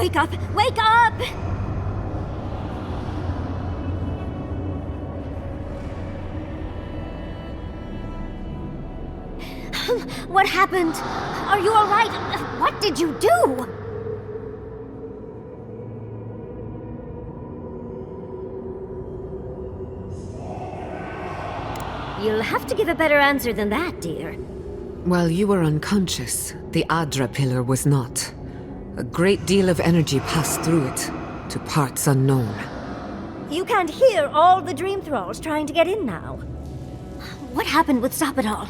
Wake up! Wake up! What happened? Are you all right? What did you do? You'll have to give a better answer than that, dear. While you were unconscious, the Adra pillar was not. A great deal of energy passed through it, to parts unknown. You can't hear all the dream thralls trying to get in now. What happened with Stop It All?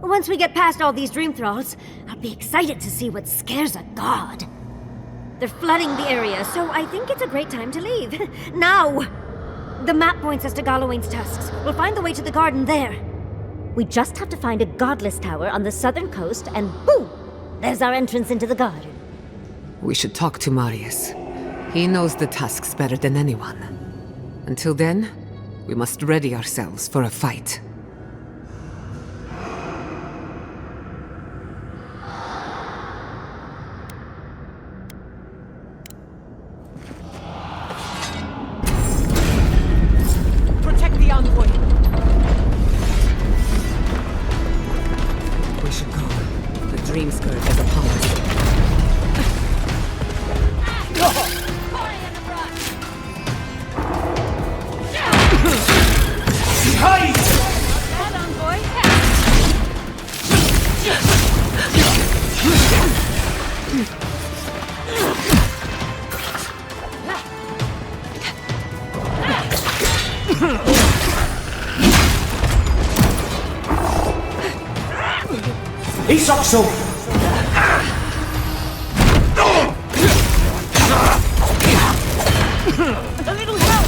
Once we get past all these dream thralls, I'll be excited to see what scares a god. They're flooding the area, so I think it's a great time to leave. Now! The map points us to Galawain's tusks. We'll find the way to the garden there. We just have to find a godless tower on the southern coast, and boom! There's our entrance into the garden. We should talk to Marius. He knows the tusks better than anyone. Until then, we must ready ourselves for a fight. Isokso! A little help!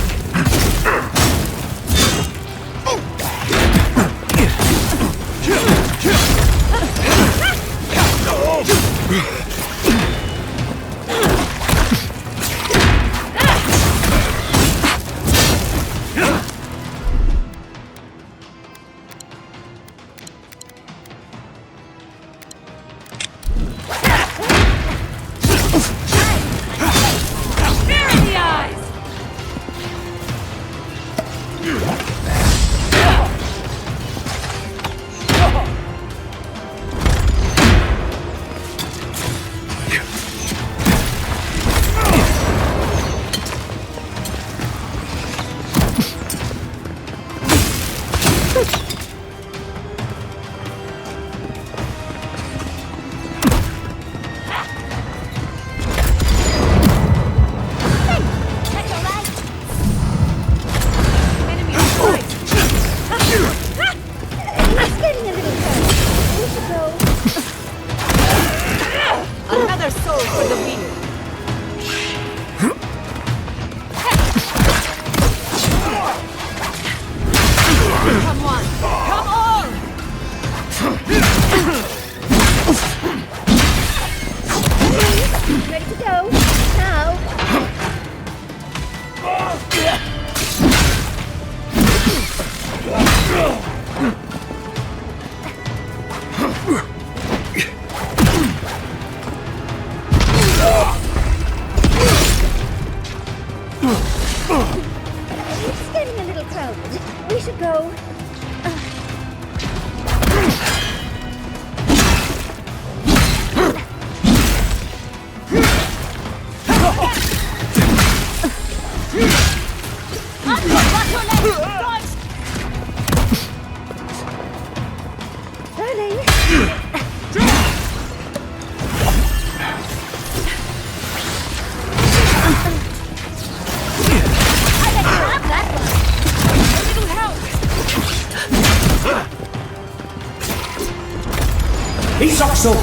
Isokso!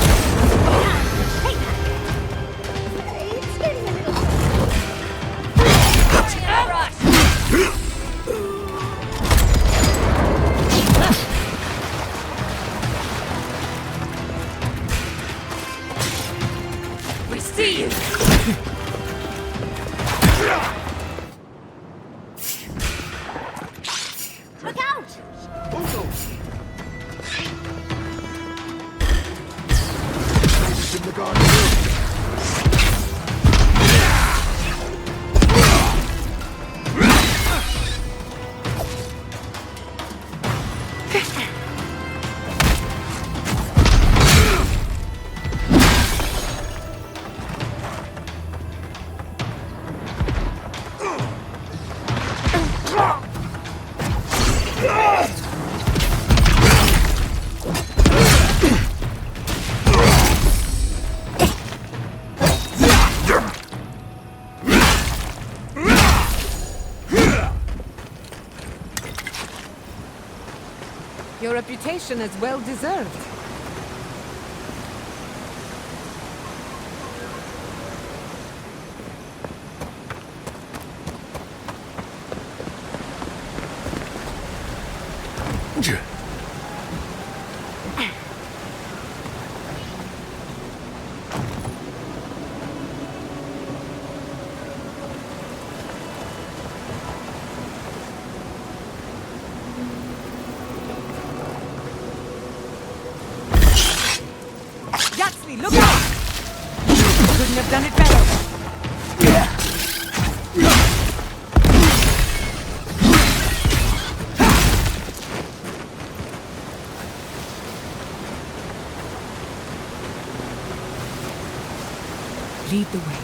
It's getting a little... We see you! Look out! the guard. Your reputation is well deserved. Yatsli, look out! Couldn't have done it better. Lead the way.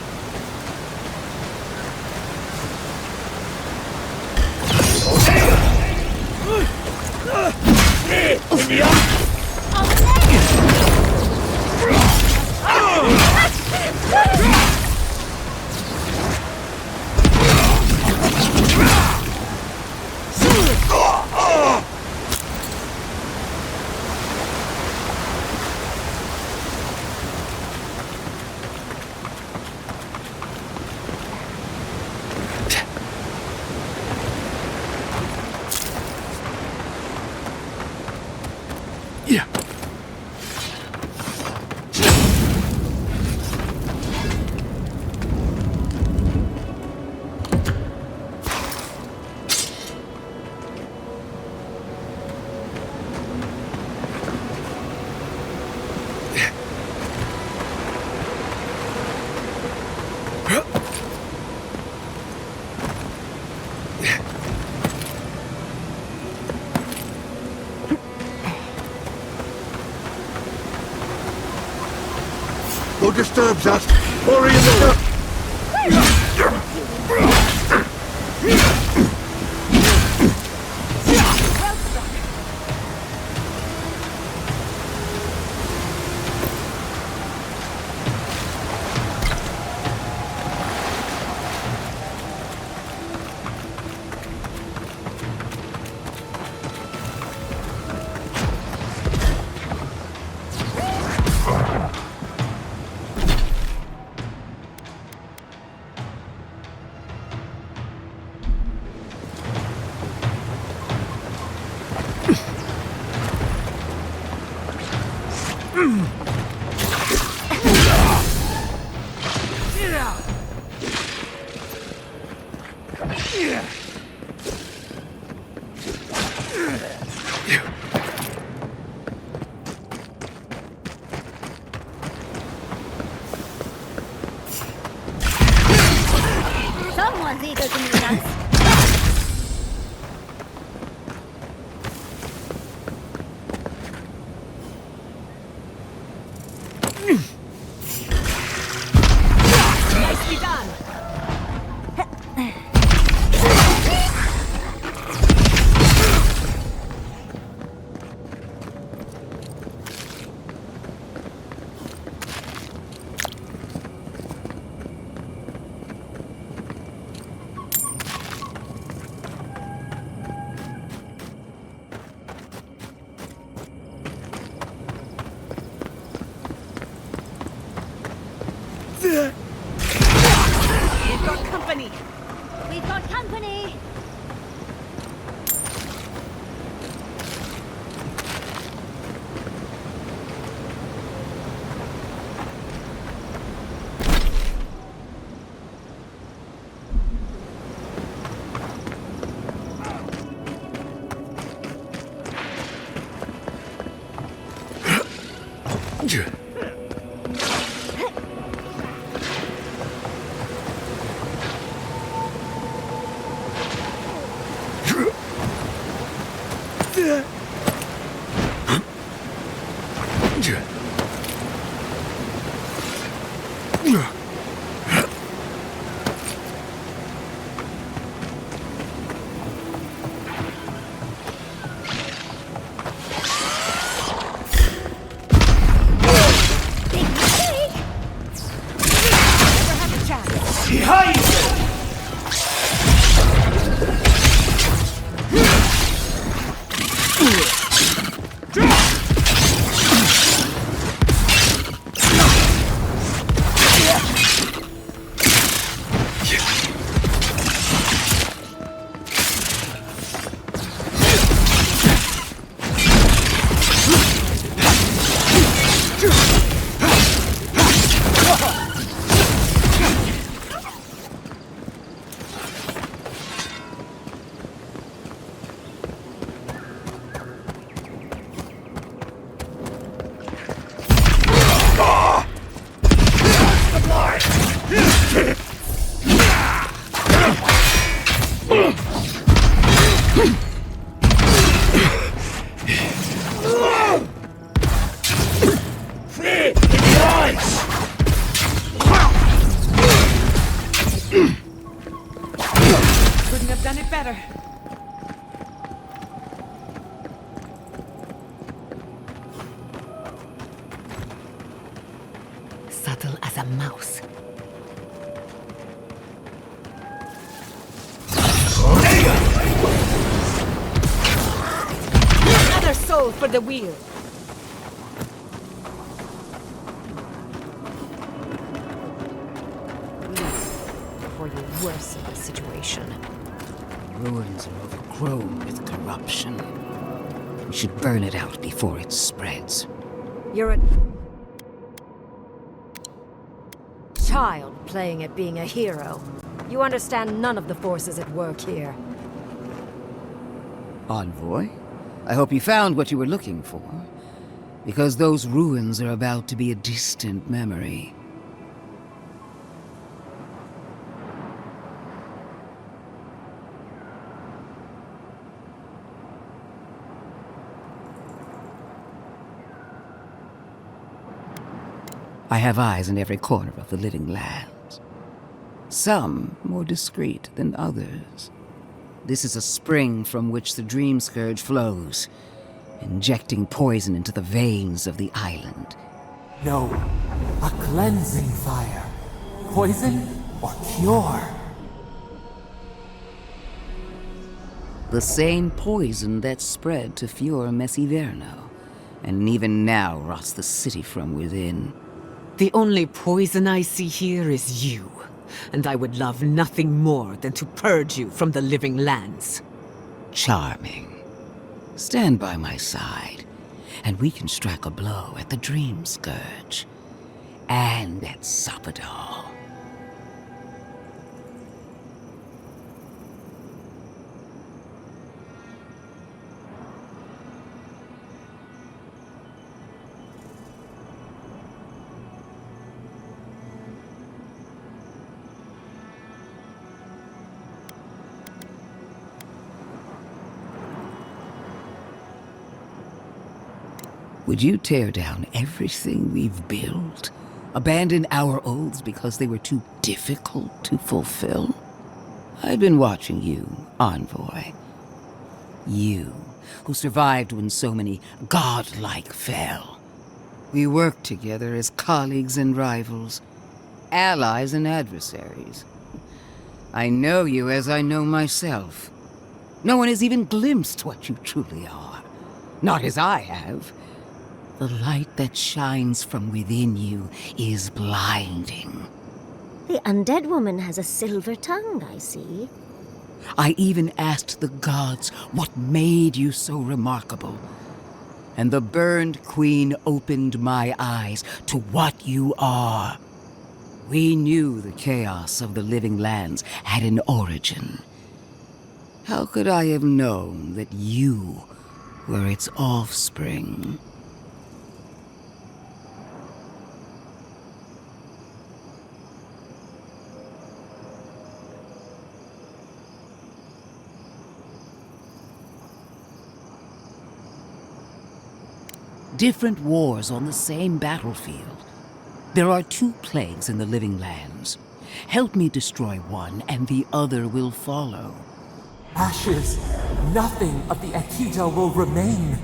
Yeah. Who disturbs us? Hurry in the... Someone's eager to meet us. Nicely done. We've got company. We've got company! Behind you! Couldn't have done it better. Subtle as a mouse. Another soul for the wheel. Before you worsen the situation. Ruins are overgrown with corruption. We should burn it out before it spreads. You're a child playing at being a hero. You understand none of the forces at work here. Envoy, I hope you found what you were looking for. Because those ruins are about to be a distant memory. I have eyes in every corner of the living lands. Some more discreet than others. This is a spring from which the dream scourge flows, injecting poison into the veins of the island. No, a cleansing fire. Poison or cure? The same poison that spread to Fior Messiverno, and even now rots the city from within. The only poison I see here is you, and I would love nothing more than to purge you from the living lands. Charming. Stand by my side, and we can strike a blow at the Dream Scourge. And at Sapadal. Would you tear down everything we've built? Abandon our oaths because they were too difficult to fulfill? I've been watching you, Envoy. You, who survived when so many godlike fell. We worked together as colleagues and rivals, allies and adversaries. I know you as I know myself. No one has even glimpsed what you truly are. Not as I have. The light that shines from within you is blinding. The undead woman has a silver tongue, I see. I even asked the gods what made you so remarkable. And the burned queen opened my eyes to what you are. We knew the chaos of the living lands had an origin. How could I have known that you were its offspring? different wars on the same battlefield. There are two plagues in the living lands. Help me destroy one, and the other will follow. Ashes, nothing of the Akita will remain.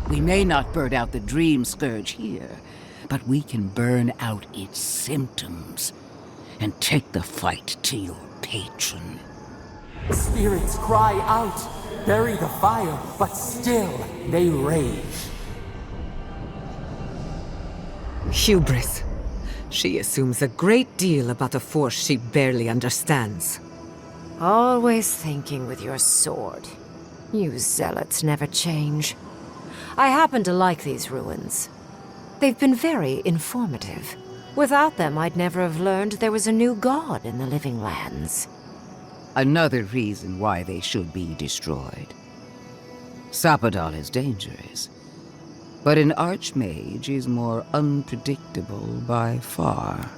We may not burn out the dream scourge here, but we can burn out its symptoms and take the fight to your patron. Spirits cry out, bury the fire, but still they rage. Hubris. She assumes a great deal about a force she barely understands. Always thinking with your sword. You zealots never change. I happen to like these ruins. They've been very informative. Without them, I'd never have learned there was a new god in the living lands. Another reason why they should be destroyed. Sapadal is dangerous, but an archmage is more unpredictable by far.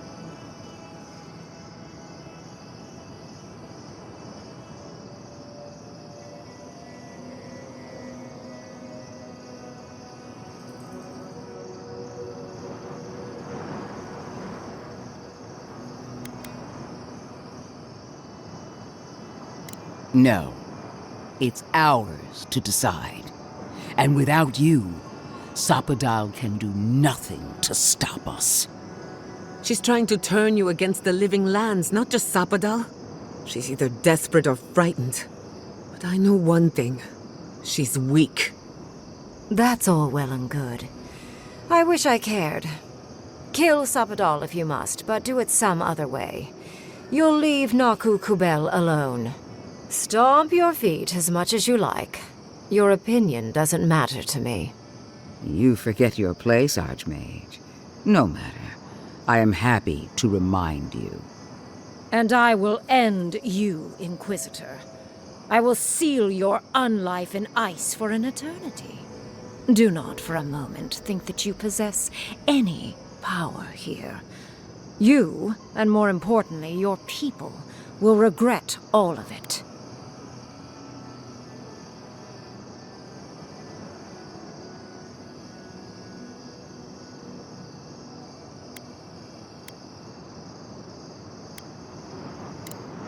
No, it's ours to decide. And without you, Sapadal can do nothing to stop us. She's trying to turn you against the living lands, not just Sapadal. She's either desperate or frightened. But I know one thing. She's weak. That's all well and good. I wish I cared. Kill Sapadal if you must, but do it some other way. You'll leave Naku Kubel alone. Stomp your feet as much as you like. Your opinion doesn't matter to me. You forget your place, Archmage. No matter. I am happy to remind you. And I will end you, Inquisitor. I will seal your unlife in ice for an eternity. Do not for a moment think that you possess any power here. You, and more importantly, your people, will regret all of it.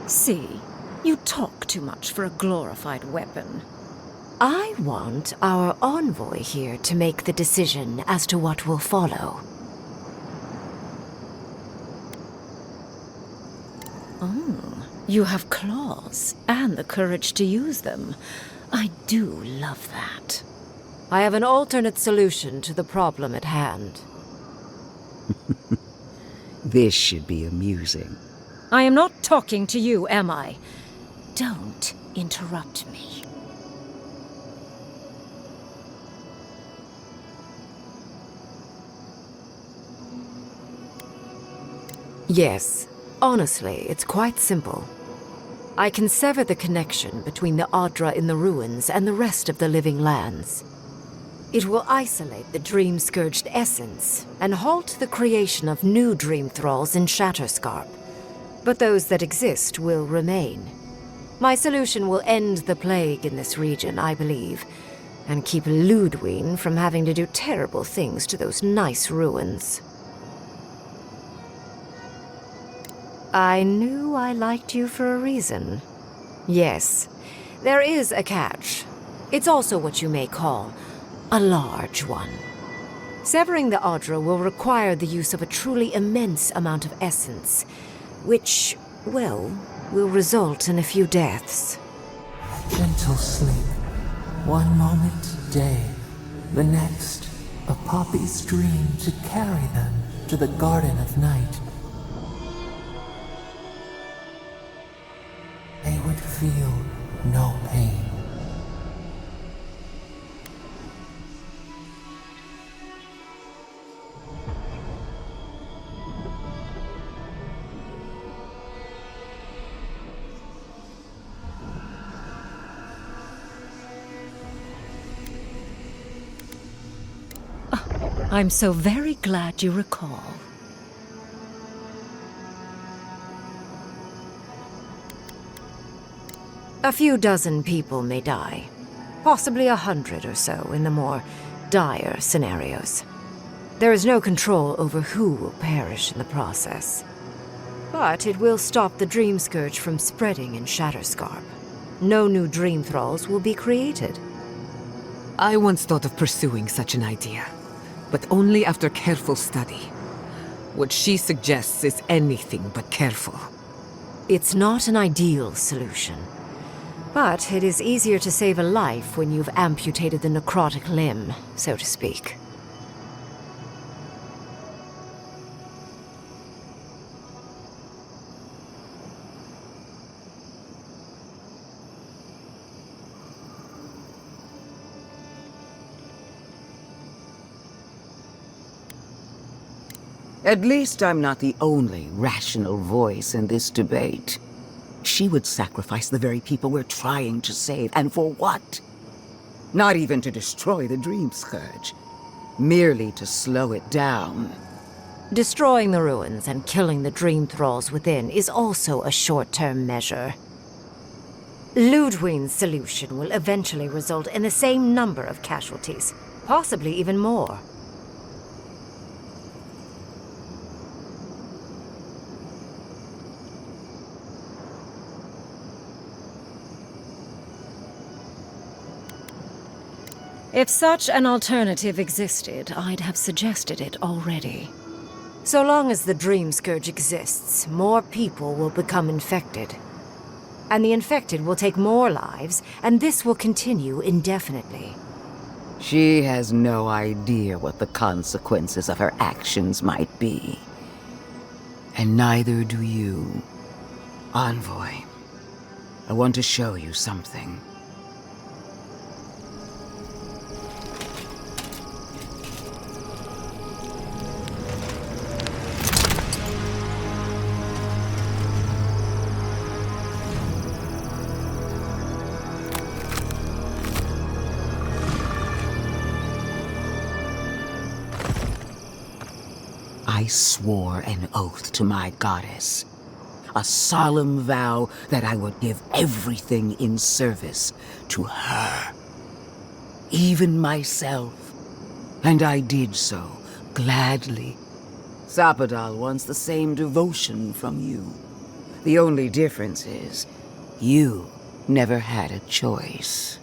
See, you talk too much for a glorified weapon. I want our envoy here to make the decision as to what will follow. Oh, you have claws and the courage to use them. I do love that. I have an alternate solution to the problem at hand. This should be amusing. I am not talking to you, am I? Don't interrupt me. Yes, honestly, it's quite simple. I can sever the connection between the Adra in the ruins and the rest of the living lands. It will isolate the dream-scourged essence and halt the creation of new dream thralls in Shatterscarp. But those that exist will remain. My solution will end the plague in this region, I believe, and keep Ludwine from having to do terrible things to those nice ruins. I knew I liked you for a reason. Yes, there is a catch. It's also what you may call a large one. Severing the Adra will require the use of a truly immense amount of essence, which, well, will result in a few deaths. Gentle sleep. One moment, day. The next, a poppy's dream to carry them to the Garden of Night. They would feel no pain. I'm so very glad you recall. A few dozen people may die. Possibly 100 or so in the more dire scenarios. There is no control over who will perish in the process. But it will stop the Dream Scourge from spreading in Shatterscarp. No new Dream Thralls will be created. I once thought of pursuing such an idea, but only after careful study. What she suggests is anything but careful. It's not an ideal solution. But it is easier to save a life when you've amputated the necrotic limb, so to speak. At least I'm not the only rational voice in this debate. She would sacrifice the very people we're trying to save, and for what? Not even to destroy the Dream Scourge. Merely to slow it down. Destroying the ruins and killing the Dream Thralls within is also a short-term measure. Ludwig's solution will eventually result in the same number of casualties, possibly even more. If such an alternative existed, I'd have suggested it already. So long as the Dream Scourge exists, more people will become infected. And the infected will take more lives, and this will continue indefinitely. She has no idea what the consequences of her actions might be. And neither do you. Envoy, I want to show you something. I swore an oath to my goddess. A solemn vow that I would give everything in service to her. Even myself. And I did so, gladly. Sapadal wants the same devotion from you. The only difference is, you never had a choice.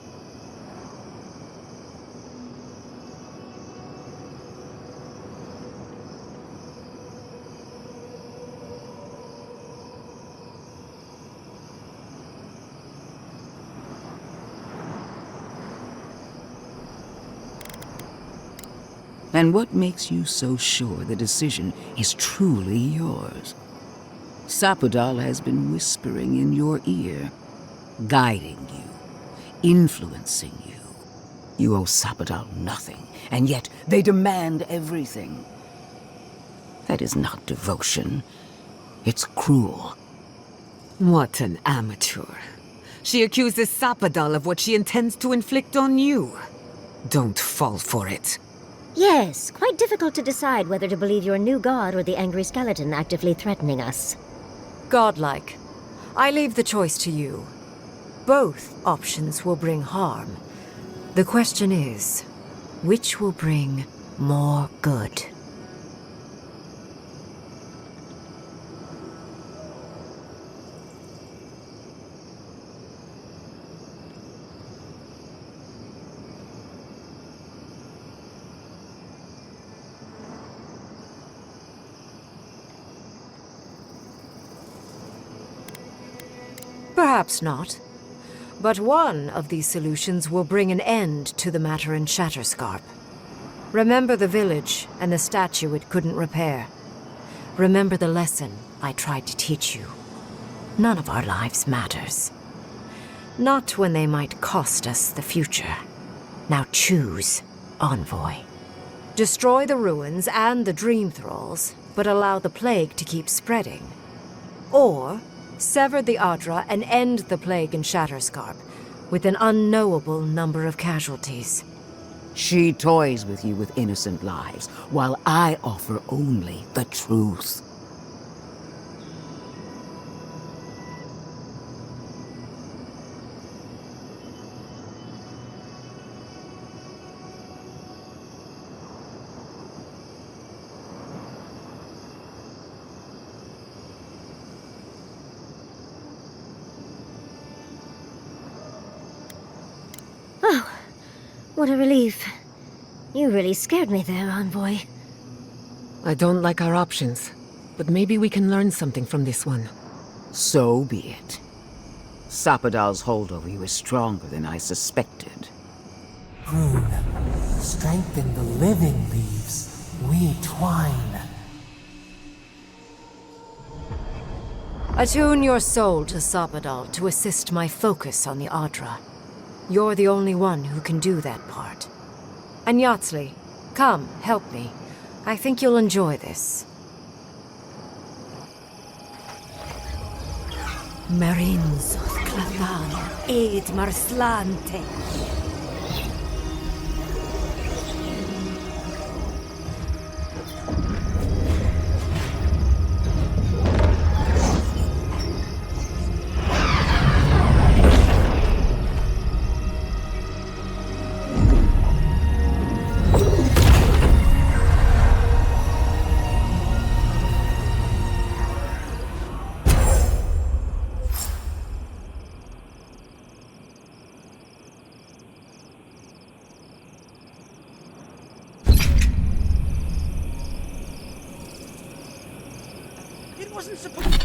And what makes you so sure the decision is truly yours? Sapadal has been whispering in your ear, guiding you, influencing you. You owe Sapadal nothing, and yet they demand everything. That is not devotion. It's cruel. What an amateur. She accuses Sapadal of what she intends to inflict on you. Don't fall for it. Yes, quite difficult to decide whether to believe your new god or the angry skeleton actively threatening us. Godlike. I leave the choice to you. Both options will bring harm. The question is, which will bring more good? Perhaps not. But one of these solutions will bring an end to the matter in Shatterscarp. Remember the village and the statue it couldn't repair. Remember the lesson I tried to teach you. None of our lives matters. Not when they might cost us the future. Now choose, Envoy. Destroy the ruins and the Dream Thralls, but allow the plague to keep spreading. Or sever the Adra and end the plague in Shatterscarp, with an unknowable number of casualties. She toys with you with innocent lives, while I offer only the truth. What a relief. You really scared me there, Envoy. I don't like our options, but maybe we can learn something from this one. So be it. Sapadal's hold over you is stronger than I suspected. Rune, strengthen the living leaves. We twine. Attune your soul to Sapadal to assist my focus on the Adra. You're the only one who can do that part. And Yatsley, come, help me. I think you'll enjoy this. Marins Clathan, Aid Marslante. It wasn't supposed.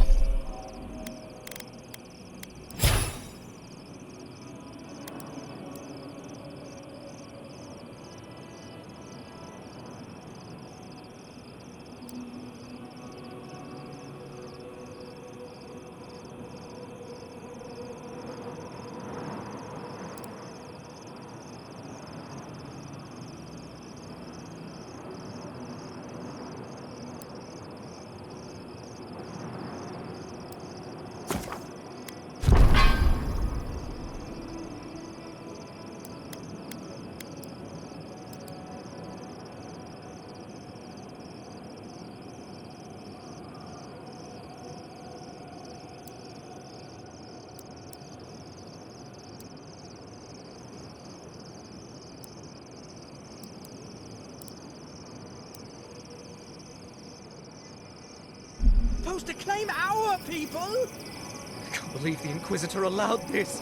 Supposed to claim our people? I can't believe the Inquisitor allowed this.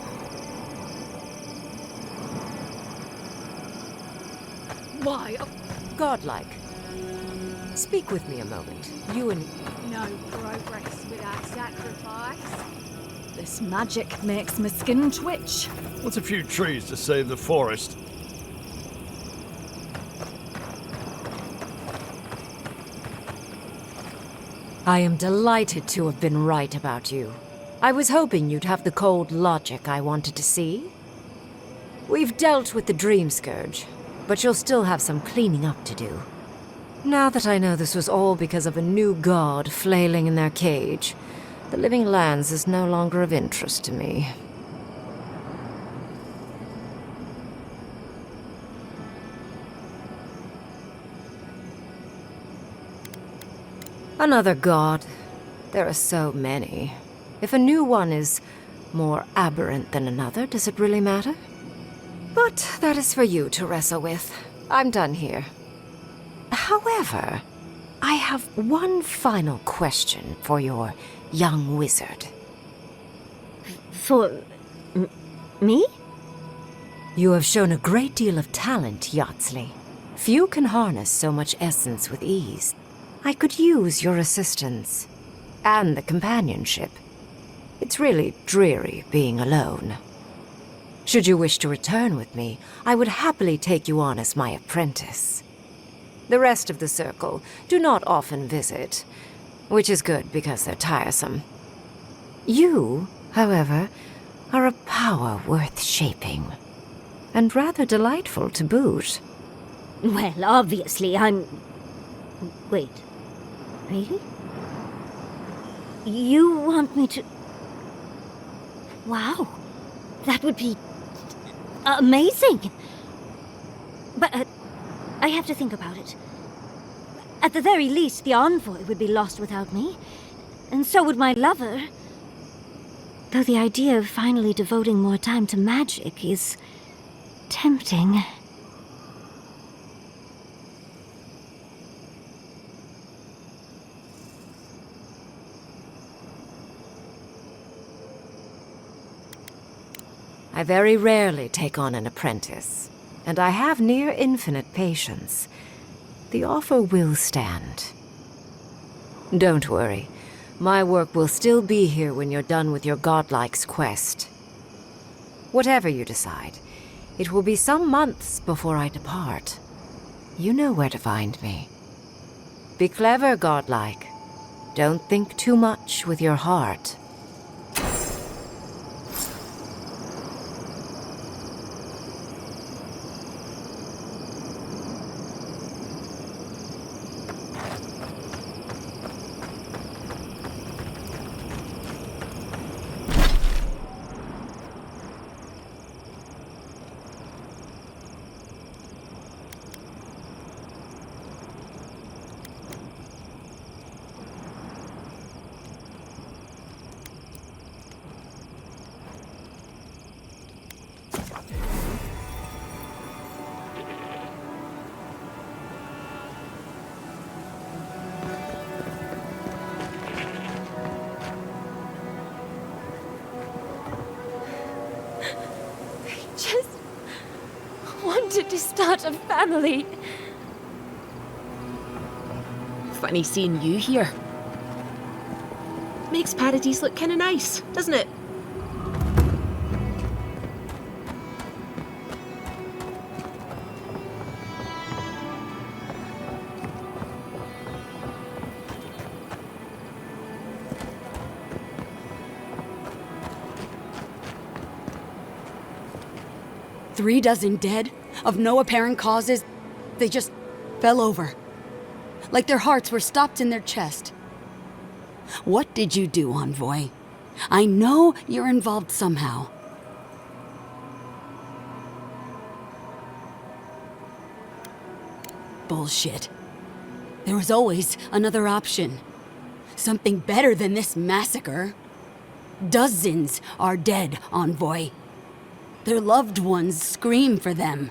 Why? Godlike. Speak with me a moment. You and... No progress without sacrifice. This magic makes my skin twitch. What's a few trees to save the forest? I am delighted to have been right about you. I was hoping you'd have the cold logic I wanted to see. We've dealt with the Dream Scourge, but you'll still have some cleaning up to do. Now that I know this was all because of a new god flailing in their cage, the Living Lands is no longer of interest to me. Another god. There are so many. If a new one is more aberrant than another, does it really matter? But that is for you to wrestle with. I'm done here. However, I have one final question for your young wizard. For... me? You have shown a great deal of talent, Yatsley. Few can harness so much essence with ease. I could use your assistance. And the companionship. It's really dreary being alone. Should you wish to return with me, I would happily take you on as my apprentice. The rest of the circle do not often visit, which is good because they're tiresome. You, however, are a power worth shaping, and rather delightful to boot. Well, obviously, I'm... Wait. Really? You want me to... Wow. That would be... amazing! But, I have to think about it. At the very least, the Envoy would be lost without me. And so would my lover. Though the idea of finally devoting more time to magic is... tempting. I very rarely take on an apprentice. and I have near infinite patience. The offer will stand. Don't worry. My work will still be here when you're done with your godlike's quest. Whatever you decide, it will be some months before I depart. You know where to find me. Be clever, godlike. Don't think too much with your heart. Just wanted to start a family. Funny seeing you here. Makes Paradise look kinda nice, doesn't it? Three dozen dead, of no apparent causes. They just fell over. Like their hearts were stopped in their chest. What did you do, Envoy? I know you're involved somehow. Bullshit. There was always another option. Something better than this massacre. Dozens are dead, Envoy. Their loved ones scream for them.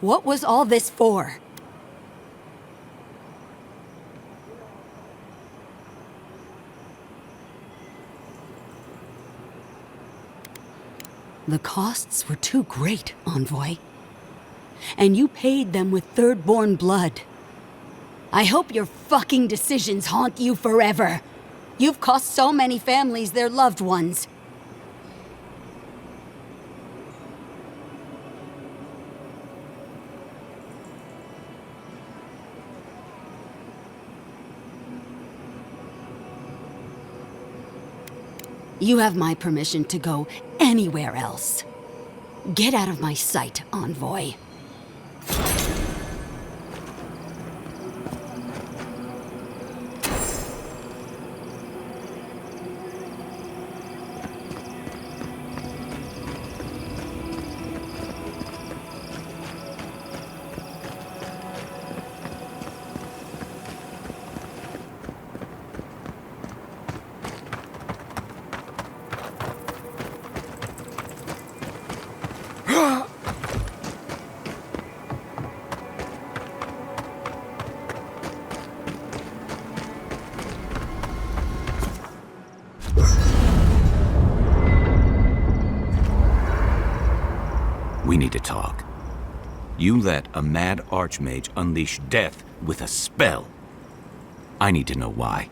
What was all this for? The costs were too great, Envoy. And you paid them with third-born blood. I hope your fucking decisions haunt you forever. You've cost so many families their loved ones. You have my permission to go anywhere else. Get out of my sight, Envoy. We need to talk. You let a mad archmage unleash death with a spell. I need to know why.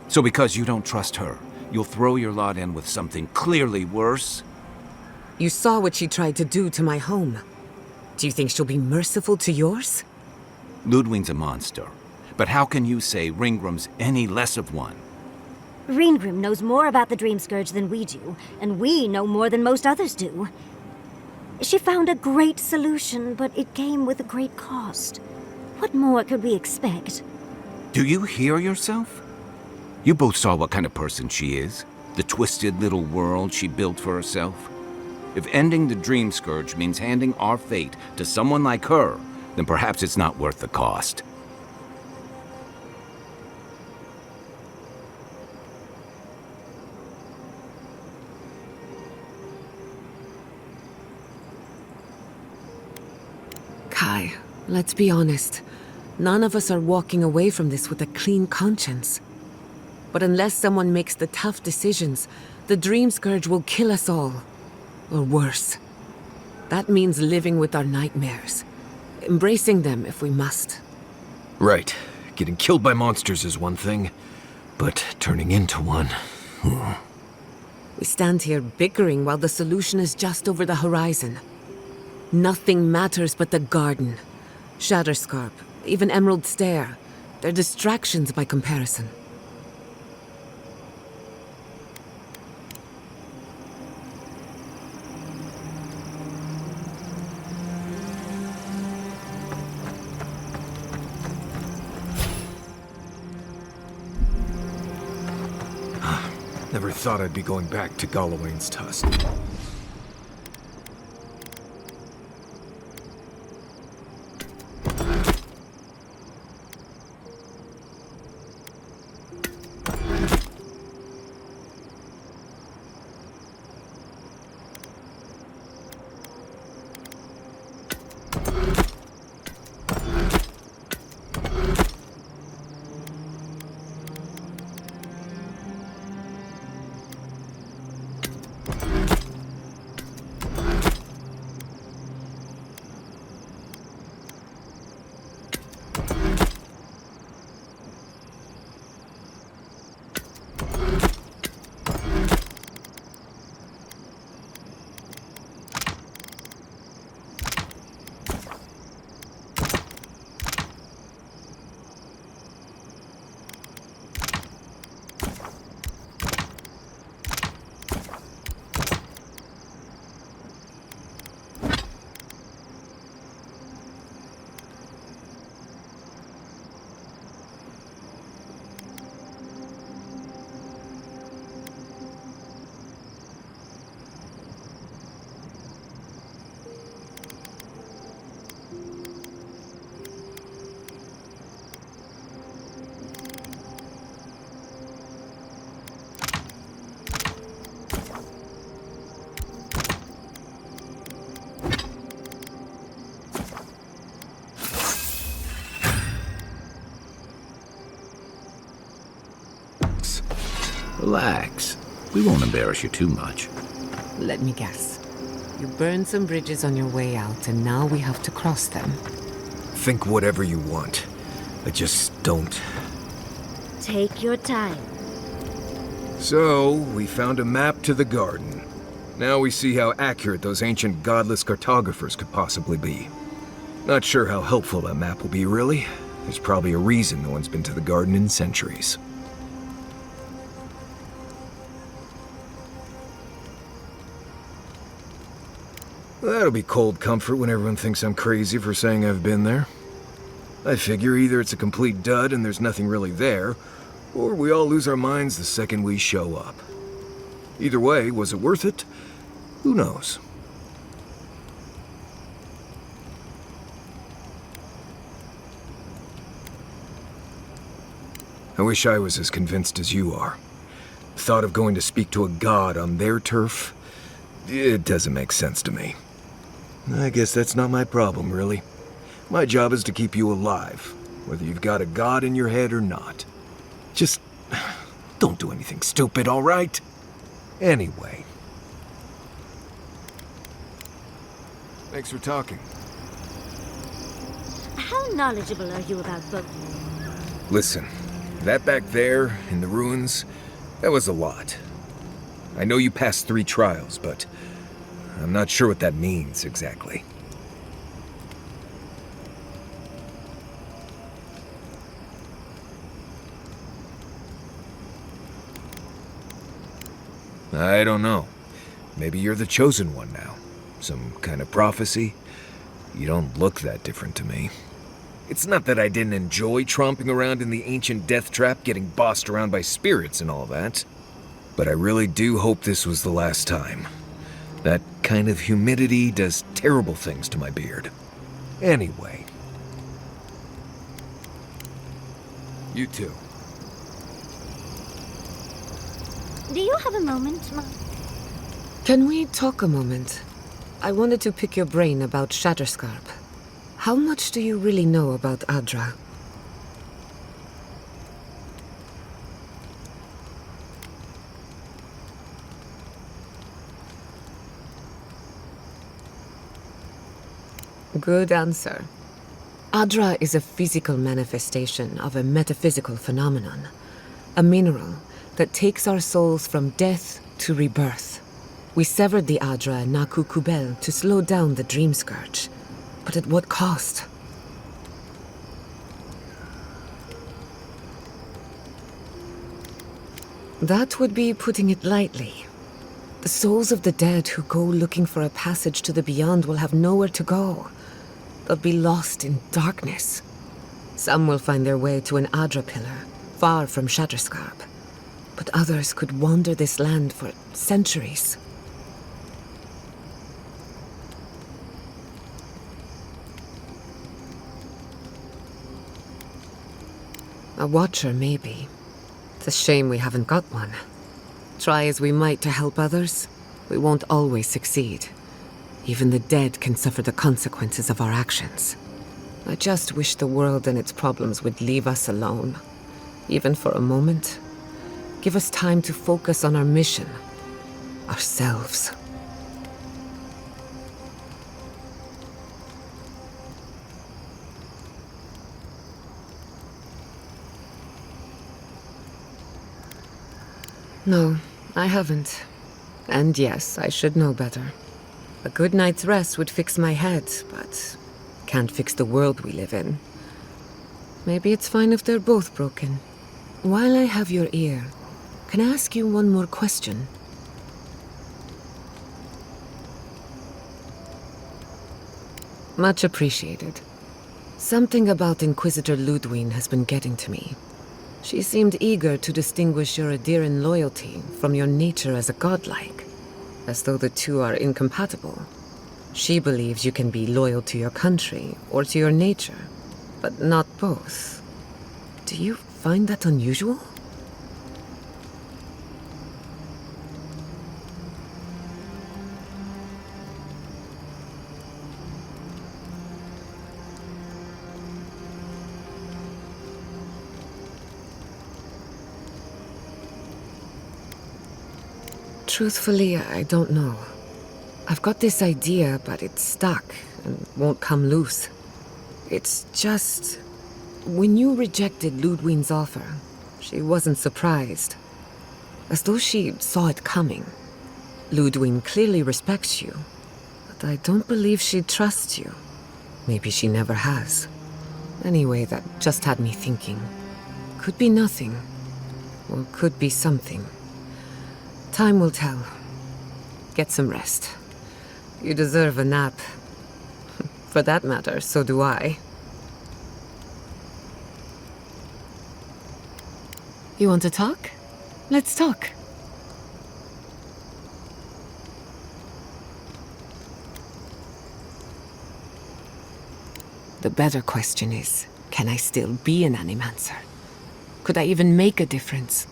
So because you don't trust her, you'll throw your lot in with something clearly worse? You saw what she tried to do to my home. Do you think she'll be merciful to yours? Ludwig's a monster. But how can you say Ringram's any less of one? Ringgrim knows more about the Dream Scourge than we do, and we know more than most others do. She found a great solution, but it came with a great cost. What more could we expect? Do you hear yourself? You both saw what kind of person she is. The twisted little world she built for herself. If ending the Dream Scourge means handing our fate to someone like her, then perhaps it's not worth the cost. Sky, let's be honest. None of us are walking away from this with a clean conscience. But unless someone makes the tough decisions, the Dream Scourge will kill us all. Or worse. That means living with our nightmares. Embracing them if we must. Right. Getting killed by monsters is one thing, but turning into one... We stand here bickering while the solution is just over the horizon. Nothing matters but the garden. Shatterscarp, even Emerald Stair. They're distractions by comparison. Never thought I'd be going back to Galawain's Tusk. Relax. We won't embarrass you too much. Let me guess. You burned some bridges on your way out, and now we have to cross them. Think whatever you want. I just don't. Take your time. So, we found a map to the garden. Now we see how accurate those ancient godless cartographers could possibly be. Not sure how helpful that map will be, really. There's probably a reason no one's been to the garden in centuries. That'll be cold comfort when everyone thinks I'm crazy for saying I've been there. I figure either it's a complete dud and there's nothing really there, or we all lose our minds the second we show up. Either way, was it worth it? Who knows? I wish I was as convinced as you are. The thought of going to speak to a god on their turf, it doesn't make sense to me. I guess that's not my problem, really. My job is to keep you alive, whether you've got a god in your head or not. Just don't do anything stupid, all right? Anyway. Thanks for talking. How knowledgeable are you about books? Listen, that back there in the ruins, that was a lot. I know you passed 3 trials, but I'm not sure what that means exactly. I don't know. Maybe you're the chosen one now. Some kind of prophecy? You don't look that different to me. It's not that I didn't enjoy tromping around in the ancient death trap, getting bossed around by spirits and all that. But I really do hope this was the last time. That kind of humidity does terrible things to my beard. Anyway. You too. Do you have a moment, Mom? Can we talk a moment? I wanted to pick your brain about Shatterscarp. How much do you really know about Adra? Good answer. Adra is a physical manifestation of a metaphysical phenomenon. A mineral that takes our souls from death to rebirth. We severed the Adra and Naku Kubel to slow down the Dream Scourge. But at what cost? That would be putting it lightly. The souls of the dead who go looking for a passage to the beyond will have nowhere to go. They'll be lost in darkness. Some will find their way to an Adra pillar, far from Shatterscarp. But others could wander this land for centuries. A watcher, maybe. It's a shame we haven't got one. Try as we might to help others, we won't always succeed. Even the dead can suffer the consequences of our actions. I just wish the world and its problems would leave us alone. Even for a moment. Give us time to focus on our mission. Ourselves. No, I haven't. And yes, I should know better. A good night's rest would fix my head, but can't fix the world we live in. Maybe it's fine if they're both broken. While I have your ear, can I ask you one more question? Much appreciated. Something about Inquisitor Ludwig has been getting to me. She seemed eager to distinguish your Adiran loyalty from your nature as a godlike, as though the two are incompatible. She believes you can be loyal to your country or to your nature, but not both. Do you find that unusual? Truthfully, I don't know. I've got this idea, but it's stuck and won't come loose. It's just... When you rejected Ludwig's offer, she wasn't surprised. As though she saw it coming. Ludwig clearly respects you, but I don't believe she trusts you. Maybe she never has. Anyway, that just had me thinking. Could be nothing, or could be something. Time will tell. Get some rest. You deserve a nap. For that matter, so do I. You want to talk? Let's talk. The better question is, can I still be an Animancer? Could I even make a difference?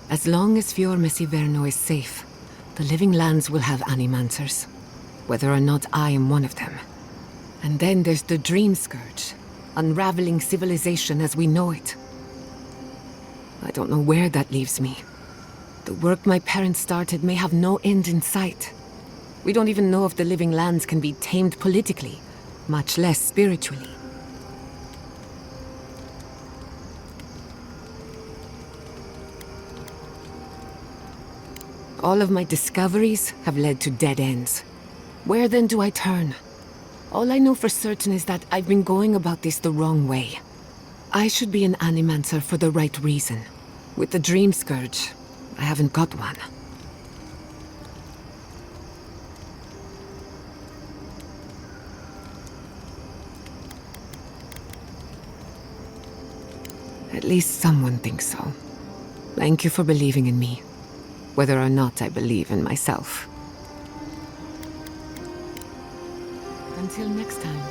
As long as Fior Messiverno is safe, the Living Lands will have Animancers, whether or not I am one of them. And then there's the Dream Scourge, unraveling civilization as we know it. I don't know where that leaves me. The work my parents started may have no end in sight. We don't even know if the Living Lands can be tamed politically, much less spiritually. All of my discoveries have led to dead ends. Where then do I turn? All I know for certain is that I've been going about this the wrong way. I should be an Animancer for the right reason. With the Dream Scourge, I haven't got one. At least someone thinks so. Thank you for believing in me, whether or not I believe in myself. Until next time.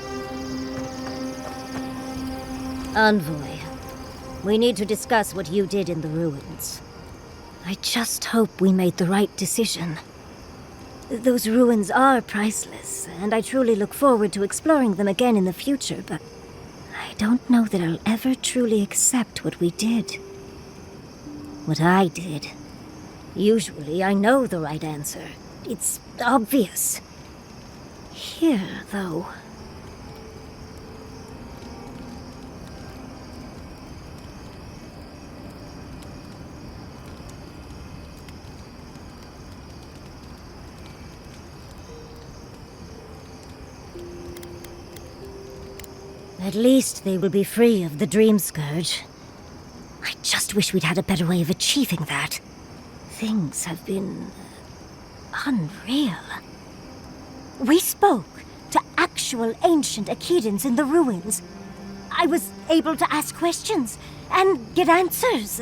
Envoy, we need to discuss what you did in the ruins. I just hope we made the right decision. Those ruins are priceless, and I truly look forward to exploring them again in the future, but I don't know that I'll ever truly accept what we did. What I did. Usually I know the right answer. It's obvious. Here, though... At least they will be free of the Dream Scourge. I just wish we'd had a better way of achieving that. Things have been... unreal. We spoke to actual ancient Akedans in the ruins. I was able to ask questions and get answers.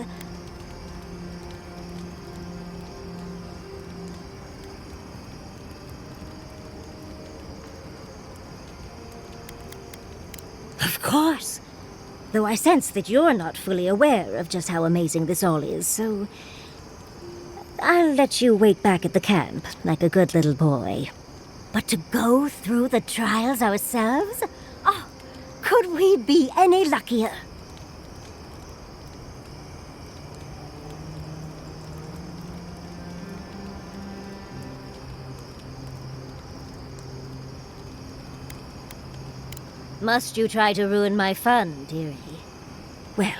Of course. Though I sense that you're not fully aware of just how amazing this all is, so... I'll let you wait back at the camp, like a good little boy. But to go through the trials ourselves? Oh, could we be any luckier? Must you try to ruin my fun, dearie? Well,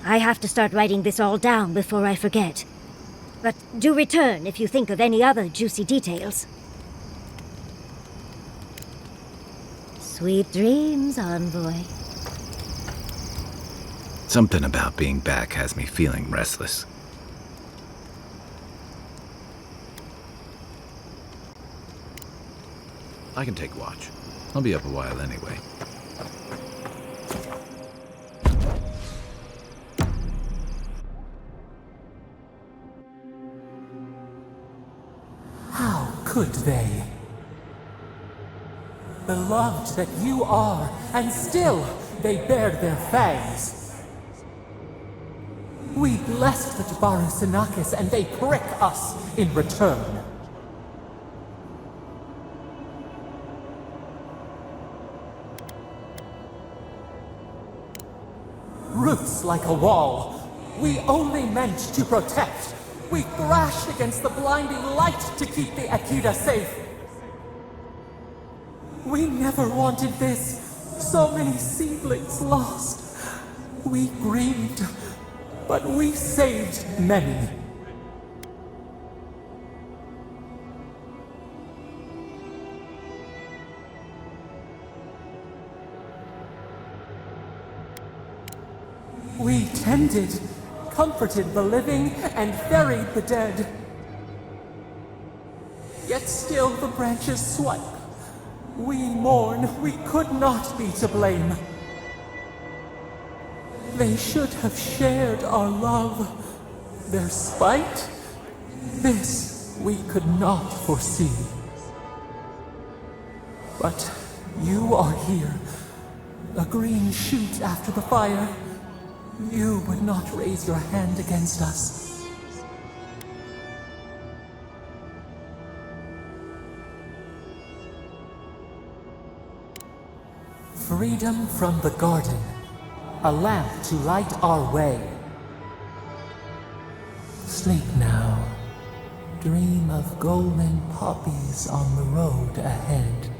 I have to start writing this all down before I forget. But do return if you think of any other juicy details. Sweet dreams, envoy. Something about being back has me feeling restless. I can take watch. I'll be up a while anyway. How could they? Beloved that you are, and still they bared their fangs. We blessed the Tabaru Sinakis, and they prick us in return. Roots like a wall. We only meant to protect. We thrashed against the blinding light to keep the Akita safe. We never wanted this. So many seedlings lost. We grieved, but we saved many. We tended, comforted the living, and buried the dead. Yet still the branches swipe. We mourn, we could not be to blame. They should have shared our love. Their spite? This we could not foresee. But you are here, a green shoot after the fire. You would not raise your hand against us. Freedom from the garden. A lamp to light our way. Sleep now. Dream of golden poppies on the road ahead.